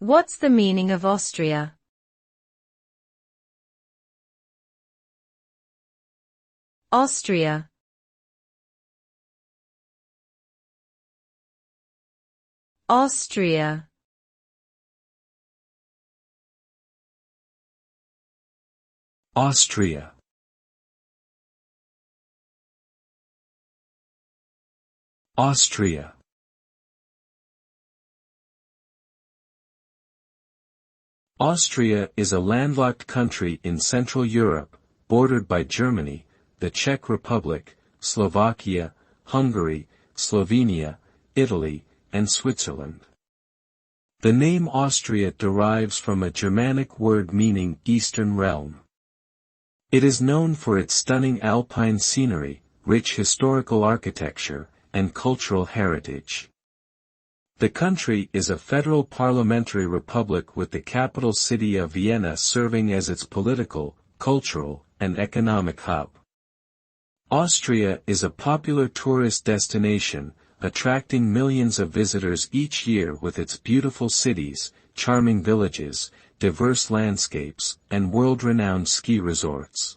What's the meaning of Austria? Austria. Austria. Austria. Austria. Austria is a landlocked country in Central Europe, bordered by Germany, the Czech Republic, Slovakia, Hungary, Slovenia, Italy, and Switzerland. The name Austria derives from a Germanic word meaning Eastern Realm. It is known for its stunning alpine scenery, rich historical architecture, and cultural heritage. The country is a federal parliamentary republic with the capital city of Vienna serving as its political, cultural, and economic hub. Austria is a popular tourist destination, attracting millions of visitors each year with its beautiful cities, charming villages, diverse landscapes, and world-renowned ski resorts.